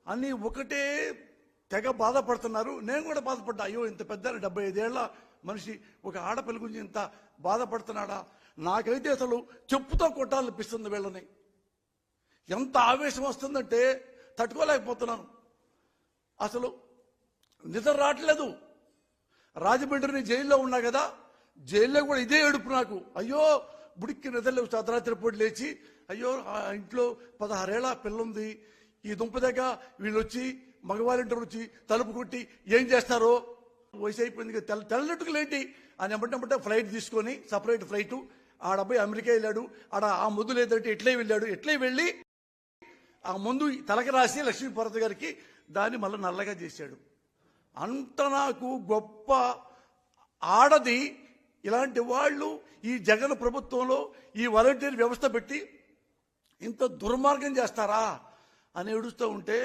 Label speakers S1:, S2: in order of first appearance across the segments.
S1: అని ఒకటే తెగ బాధపడుతున్నారు. నేను కూడా బాధపడ్డా. అయ్యో ఇంత పెద్ద 75 ఏళ్ల మనిషి ఒక ఆడపిల్ల గురించి ఇంత బాధపడుతున్నాడా? నాకైతే అసలు చెప్పుతో కొట్టాలనిపిస్తుంది వీళ్ళని. ఎంత ఆవేశం వస్తుందంటే తట్టుకోలేకపోతున్నాను. అసలు నిద్ర రావట్లేదు. రాజమండ్రిని జైల్లో ఉన్నా కదా, జైల్లో కూడా ఇదే ఏడుపు నాకు. అయ్యో బుడిక్కి నిద్రలేవు. అర్ధరాత్రి పూట లేచి అయ్యో ఆ ఇంట్లో 16 ఏళ్ల పిల్ల ఉంది, ఈ దుంప దగ్గర వీళ్ళు వచ్చి మగవాళ్ళంటారు వచ్చి తలుపు కొట్టి ఏం చేస్తారో, వయసు అయిపోయింది తెల్లట్టుకులేంటి అని ఎమ్మటే ఫ్లైట్ తీసుకొని సపరేట్ ఫ్లైట్ ఆడబ్బాయి అమెరికా వెళ్ళాడు. ఆడ ఆ ముందు లేదంటే ఎట్లే వెళ్ళాడు. ఎట్లే వెళ్ళి ఆ ముందు తలకి రాసి లక్ష్మీపార్వతి గారికి దాన్ని మళ్ళీ నల్లగా చేశాడు. అంత నాకు గొప్ప ఆడది. ఇలాంటి వాళ్ళు ఈ జగన్ ప్రభుత్వంలో ఈ వాలంటీర్ వ్యవస్థ పెట్టి ఇంత దుర్మార్గం చేస్తారా అని ఏడుస్తూ ఉంటే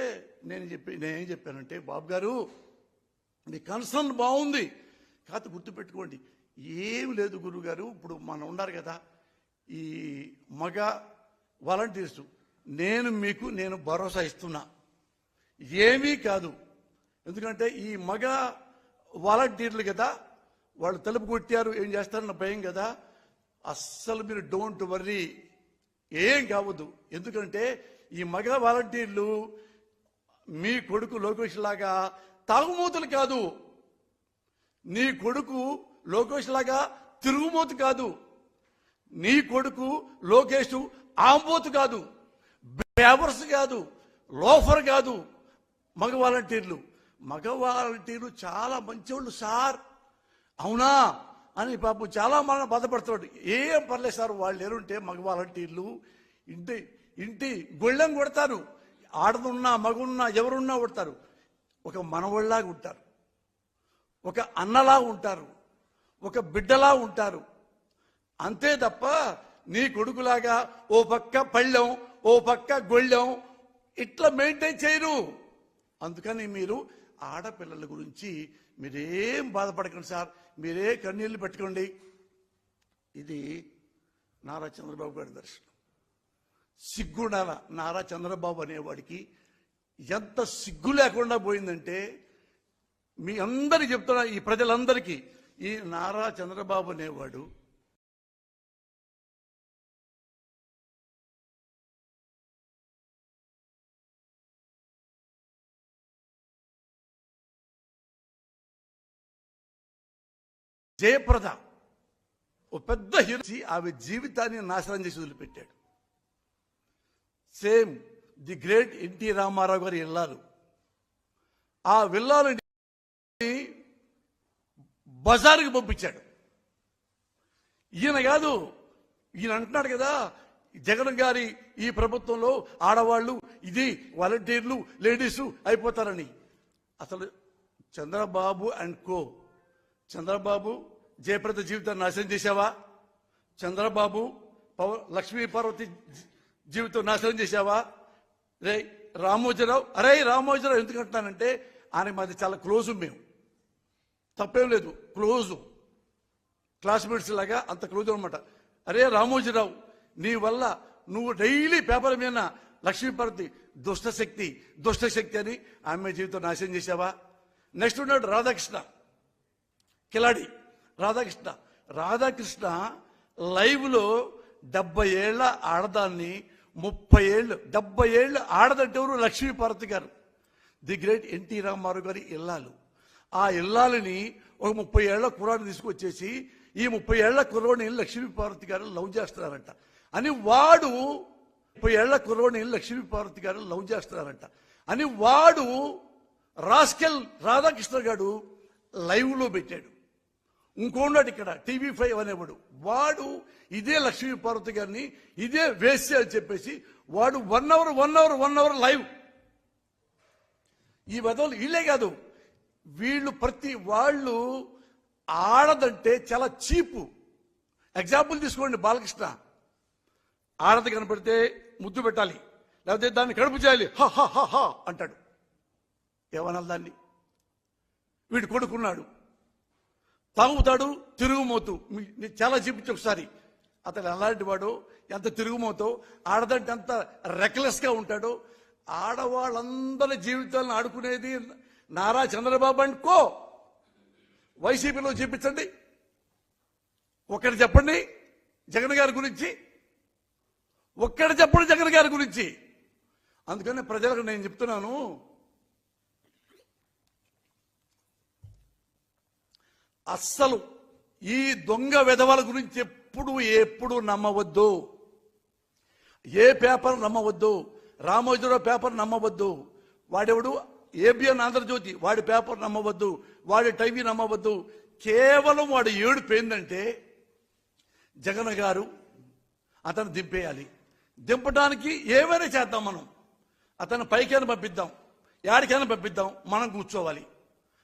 S1: నేనేం చెప్పానంటే, బాబు గారు మీ కన్సర్న్ బాగుంది, కాకపోతే గుర్తుపెట్టుకోండి ఏమి లేదు గురువు గారు. ఇప్పుడు మనం ఉన్నారు కదా ఈ మగ వాలంటీర్స్, నేను భరోసా ఇస్తున్నా, ఏమీ కాదు. ఎందుకంటే ఈ మగ వాలంటీర్లు కదా, వాళ్ళు తలుపు కొట్టారు ఏం చేస్తారన్న భయం కదా. అస్సలు మీరు డోంట్ వర్రీ, ఏం కావద్దు. ఎందుకంటే ఈ మగ వాలంటీర్లు మీ కొడుకు లోకేష్ లాగా తాగుమూతులు కాదు, నీ కొడుకు లోకేష్ లాగా తిరుగుమూతు కాదు, నీ కొడుకు లోకేష్ ఆంబోతు కాదు, బేవర్స్ కాదు, లోఫర్ కాదు. మగ వాలంటీర్లు చాలా మంచివాళ్ళు సార్. అవునా అని పాపం చాలా మన బాధపడుతున్నాడు. ఏం పర్లేదు సార్, వాళ్ళు ఎరుంటే మగ వాలంటీర్లు ఇంటి గొళ్ళెం కొడతారు. ఆడదున్నా మగున్నా ఎవరున్నా కొడతారు. ఒక మనవళ్ళలాగా ఉంటారు, ఒక అన్నలా ఉంటారు, ఒక బిడ్డలా ఉంటారు. అంతే తప్ప నీ కొడుకులాగా ఓ పక్క పళ్ళెం ఓ పక్క గొళ్ళెం ఇట్లా మెయింటైన్ చేయరు. అందుకని మీరు ఆడపిల్లల గురించి మీరేం బాధపడకండి సార్, మీరే కన్నీళ్లు పెట్టుకోండి. ఇది నారా చంద్రబాబు గారి దర్శనం. సిగ్గుండాల నారా చంద్రబాబు అనేవాడికి ఎంత సిగ్గు లేకుండా పోయిందంటే, మీ అందరికి చెప్తున్నా, ఈ ప్రజలందరికీ, ఈ నారా చంద్రబాబు అనేవాడు జయప్రద ఓ పెద్ద హీరో, ఆమె జీవితాన్ని నాశనం చేసి వదిలిపెట్టాడు. Same the great NT Ramarao గారు ఇల్లాలు, ఆ విల్లాలని బజారుకి పంపించాడు. ఈయన కాదు, ఈయన అంటున్నాడు కదా జగన్ గారి ఈ ప్రభుత్వంలో ఆడవాళ్ళు ఇది వాలంటీర్లు లేడీసు అయిపోతారని. అసలు చంద్రబాబు అండ్ కో, చంద్రబాబు జయప్రద జీవితాన్ని నాశనం చేశావా? చంద్రబాబు లక్ష్మీపార్వతి జీవితం నాశనం చేశావా? రే రామోజీరావు, అరే రామోజీరావు ఎందుకంటున్నానంటే ఆయన మాది చాలా క్లోజు, మేము తప్పేం లేదు, క్లోజు క్లాస్మేట్స్ లాగా అంత క్లోజ్ అనమాట. అరే రామోజీరావు, నీ వల్ల నువ్వు డైలీ పేపర్ మీద లక్ష్మీపార్వతి దుష్టశక్తి అని ఆమె జీవితం నాశనం చేశావా? నెక్స్ట్ ఉన్నాడు రాధాకృష్ణ, కిలాడి రాధాకృష్ణ లైవ్లో 70 ఏళ్ల ఆడదాన్ని 30 ఏళ్ళు 70 ఏళ్ళు ఆడదంటే ఎవరు? లక్ష్మీపార్వతి గారు, ది గ్రేట్ ఎన్టీ రామారావు గారి ఇల్లాలు. ఆ ఇల్లాలని ఒక 30 ఏళ్ల కుర్రాడిని తీసుకొచ్చేసి ఈ 30 ఏళ్ల కుర్రోడిని లక్ష్మీపార్వతి గారు లవ్ చేస్తున్నారంట అని వాడు 30 ఏళ్ల కుర్రోడిని లక్ష్మీపార్వతి గారు లవ్ చేస్తున్నారంట అని వాడు రాస్కెల్ రాధాకృష్ణ గారు లైవ్లో పెట్టాడు. ఇంకోన్నాడు ఇక్కడ TV5 అనేవాడు, వాడు ఇదే లక్ష్మీపార్వతి గారిని ఇదే వేశ్య అని చెప్పేసి వాడు 1 అవర్ లైవ్. ఈ వదలు వీళ్ళే కాదు, వీళ్ళు ప్రతి వాళ్ళు ఆడదంటే చాలా చీపు. ఎగ్జాంపుల్ తీసుకోండి, బాలకృష్ణ ఆడది కనపడితే ముద్దు పెట్టాలి, లేకపోతే దాన్ని కడుపు చేయాలి, హ హ హ హ అంటాడు. ఏమనాలి దాన్ని? వీడు కొడుకున్నాడు, తాగుతాడు, తిరుగుమోతు. చాలా చూపించి ఒకసారి అతను ఎలాంటి వాడు, ఎంత తిరుగుమోతో, ఆడదంటే ఎంత రెక్లెస్గా ఉంటాడో. ఆడవాళ్ళందరి జీవితాలను ఆడుకునేది నారా చంద్రబాబు అండ్ కో. వైసీపీలో చూపించండి, ఒక్కటి చెప్పండి జగన్ గారి గురించి, ఒక్కటి చెప్పండి జగన్ గారి గురించి. అందుకని ప్రజలకు నేను చెప్తున్నాను, అస్సలు ఈ దొంగ వెధవల గురించి ఎప్పుడు నమ్మవద్దు. ఏ పేపర్ నమ్మవద్దు. రామోజీరావు పేపర్ నమ్మవద్దు. వాడెవడు ఏబిఎన్ ఆంధ్రజ్యోతి, వాడి పేపర్ నమ్మవద్దు, వాడి టీవీ నమ్మవద్దు. కేవలం వాడు ఏడుపోయిందంటే జగన్ గారు అతను దింపేయాలి. దింపడానికి ఏమైనా చేద్దాం మనం. అతను పైకైనా పంపిద్దాం, యాడికైనా పంపిద్దాం, మనం కూర్చోవాలి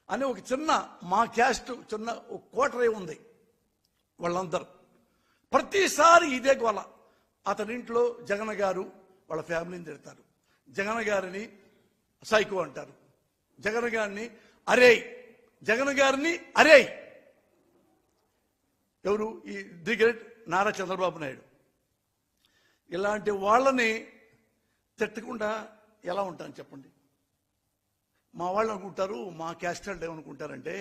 S1: అని ఒక చిన్న మా క్యాస్ట్ చిన్న కోటరే ఉంది. వాళ్ళందరూ ప్రతిసారి ఇదే గోల. అతని ఇంట్లో జగన్ గారు వాళ్ళ ఫ్యామిలీని తిడతారు, జగన్ గారిని సైకో అంటారు, జగన్ గారిని అరేయ్, జగన్ గారిని అరేయ్. ఎవరు? ఈ ది గ్రేట్ నారా చంద్రబాబు నాయుడు. ఇలాంటి వాళ్ళని తిట్టకుండా ఎలా ఉంటాను చెప్పండి. మా వాళ్ళు అనుకుంటారు, మా క్యాస్ట్ వాళ్ళు ఏమనుకుంటారంటే,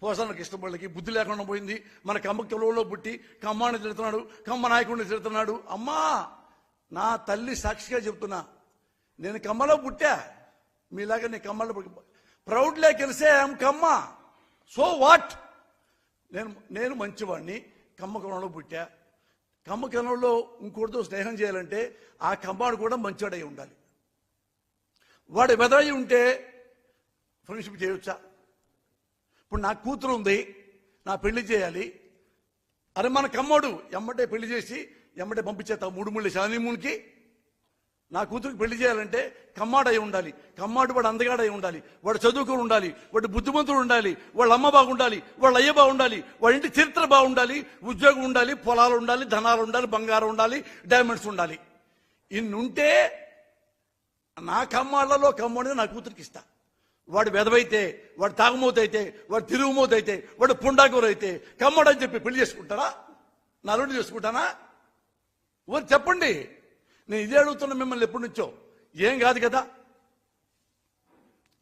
S1: పోసాన కృష్ణపళ్ళకి బుద్ధి లేకుండా పోయింది, మన కమ్మ కిలోలో పుట్టి కమ్మాన్ని తిడుతున్నాడు, కమ్మ నాయకుడిని తిడుతున్నాడు. అమ్మా, నా తల్లి సాక్షిగా చెప్తున్నా, నేను కమ్మలో పుట్టా, మీలాగా నేను కమ్మలో ప్రౌడ్లే కలిసే కమ్మ. So what? నేను మంచివాడిని, కమ్మ కిలంలో పుట్టా. కమ్మ కిలంలో ఇంకోటితో స్నేహం చేయాలంటే ఆ కమ్మాడు కూడా మంచివాడై ఉండాలి. వాడు వెదరై ఉంటే ఫ్రెండ్షిప్ చేయొచ్చా? ఇప్పుడు నా కూతురు ఉంది, నా పెళ్లి చేయాలి. అరే మన కమ్మోడు ఎమ్మటే పెళ్లి చేసి ఎమ్మటే పంపించేస్తాం 3 మూడు శానిమూన్కి. నా కూతురికి పెళ్లి చేయాలంటే కమ్మాడై ఉండాలి. కమ్మాడు వాడు అందగాడై ఉండాలి, వాడు చదువుకుని ఉండాలి, వాడు బుద్ధిమంతుడు ఉండాలి, వాళ్ళ అమ్మ బాగుండాలి, వాళ్ళ అయ్య బాగుండాలి, వాళ్ళ ఇంటి చరిత్ర బాగుండాలి, ఉద్యోగం ఉండాలి, పొలాలు ఉండాలి, ధనాలు ఉండాలి, బంగారం ఉండాలి, డైమండ్స్ ఉండాలి. ఇన్నుంటే నా కమ్మాళ్లలో కమ్మోడిని నా కూతురికి ఇస్తా. వాడు వెదవైతే, వాడు తాగుమోతైతే, వాడు తిరుగుమోతైతే, వాడు పుండాకూరు అయితే కమ్మడని చెప్పి పెళ్లి చేసుకుంటారా? నా అల్లుడు చేసుకుంటానా? ఊరు చెప్పండి. నేను ఇదే అడుగుతున్నా మిమ్మల్ని ఎప్పటి నుంచో. ఏం కాదు కదా.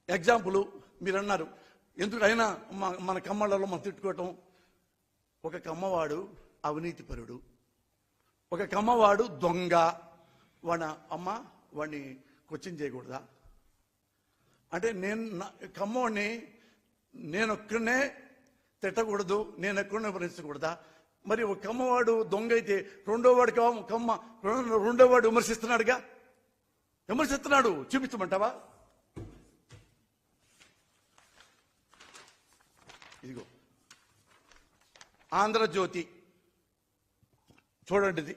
S1: ఎగ్జాంపుల్ మీరు అన్నారు, ఎందుకు అయినా మన కమ్మళ్ళలో మనం తిట్టుకోవటం. ఒక కమ్మవాడు అవినీతిపరుడు, ఒక కమ్మవాడు దొంగ. వాడి అమ్మ వాడిని క్వశ్చన్ చేయకూడదా? అంటే కమ్మవాడిని నేనొక్కడనే తిట్టకూడదు, నేనొక్కడనే విమర్శించకూడదా? మరి ఒక కమ్మవాడు దొంగ అయితే రెండోవాడు రెండోవాడు విమర్శిస్తున్నాడుగా. విమర్శిస్తున్నాడు, చూపించమంటావా? ఇదిగో ఆంధ్రజ్యోతి చూడండి. ఇది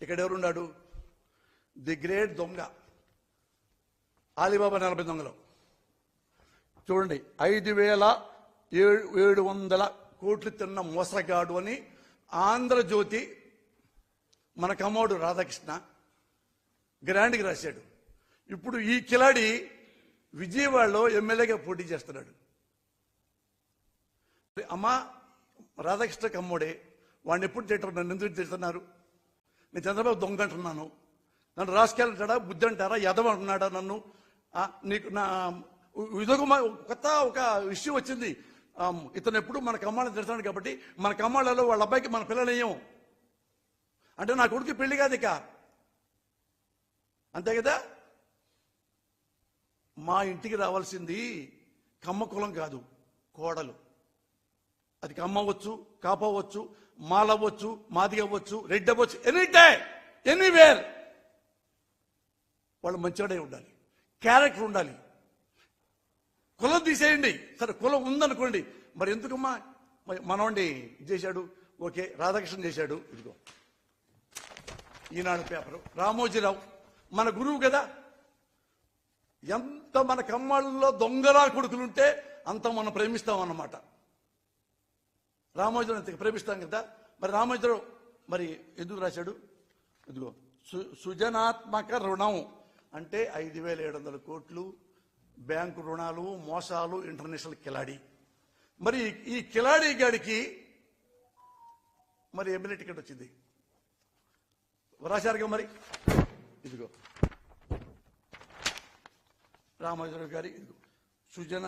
S1: ఇక్కడ ఎవరున్నాడు? ది గ్రేట్ దొంగ అలీబాబా 40 దొంగలు. చూడండి, 5,700 కోట్లు తిన్న మోసగాడు అని ఆంధ్రజ్యోతి మన కమ్మోడు రాధాకృష్ణ గ్రాండ్కి రాశాడు. ఇప్పుడు ఈ కిలాడి విజయవాడలో ఎమ్మెల్యేగా పోటీ చేస్తున్నాడు. అమ్మా, రాధాకృష్ణ కమ్మోడే, వాడిని ఎప్పుడు తింటారు? నన్ను ఎందుకు తిడుతున్నారు? నేను చంద్రబాబు దొంగ అంటున్నాను, నన్ను రాసుకెళ్ళంటాడా, బుద్ధి అంటారా, యదవ అంటున్నాడా నన్ను? నీకు నా ఇదొక కొత్త ఒక ఇష్యూ వచ్చింది. ఇతను ఎప్పుడు మన కమ్మాళ్ళని తిడతాడు కాబట్టి మన కమ్మాళ్ళలో వాళ్ళ అబ్బాయికి మన పిల్లలేయం అంటే నా కొడుకు పెళ్లి కాదు ఇక, అంతే కదా. మా ఇంటికి రావాల్సింది కమ్మ కులం కాదు, కోడలు. అది కమ్మ అవ్వచ్చు, కాపవచ్చు, మాలవ్వచ్చు, మాదిగ అవ్వచ్చు, రెడ్డి అవ్వచ్చు, ఎనీ టైం ఎనీవేర్. వాళ్ళు మంచివాడే ఉండాలి, క్యారెక్టర్ ఉండాలి. కులం తీసేయండి, సరే కులం ఉందనుకోండి, మరి ఎందుకమ్మా మనవాడిని చేశాడు? ఓకే, రాధాకృష్ణ చేశాడు. ఇదిగో ఈనాడు పేపరు, రామోజీరావు మన గురువు కదా. ఎంత మన కమ్మాళ్ళలో దొంగలా కొడుకులుంటే అంత మనం ప్రేమిస్తాం అన్నమాట. రామోజీరావు అంత ప్రేమిస్తాం కదా. మరి రామోజీరావు మరి ఎందుకు రాశాడు? ఇదిగో సృజనాత్మక రుణం అంటే 5,700 కోట్లు, బ్యాంకు రుణాలు, మోసాలు, ఇంటర్నేషనల్ కిలాడి. మరి ఈ కిలాడి గాడికి మరి ఎమ్మెల్యే టికెట్ వచ్చింది, రాశారుగా. మరి ఇదిగో రామోజీరావు గారి సుజన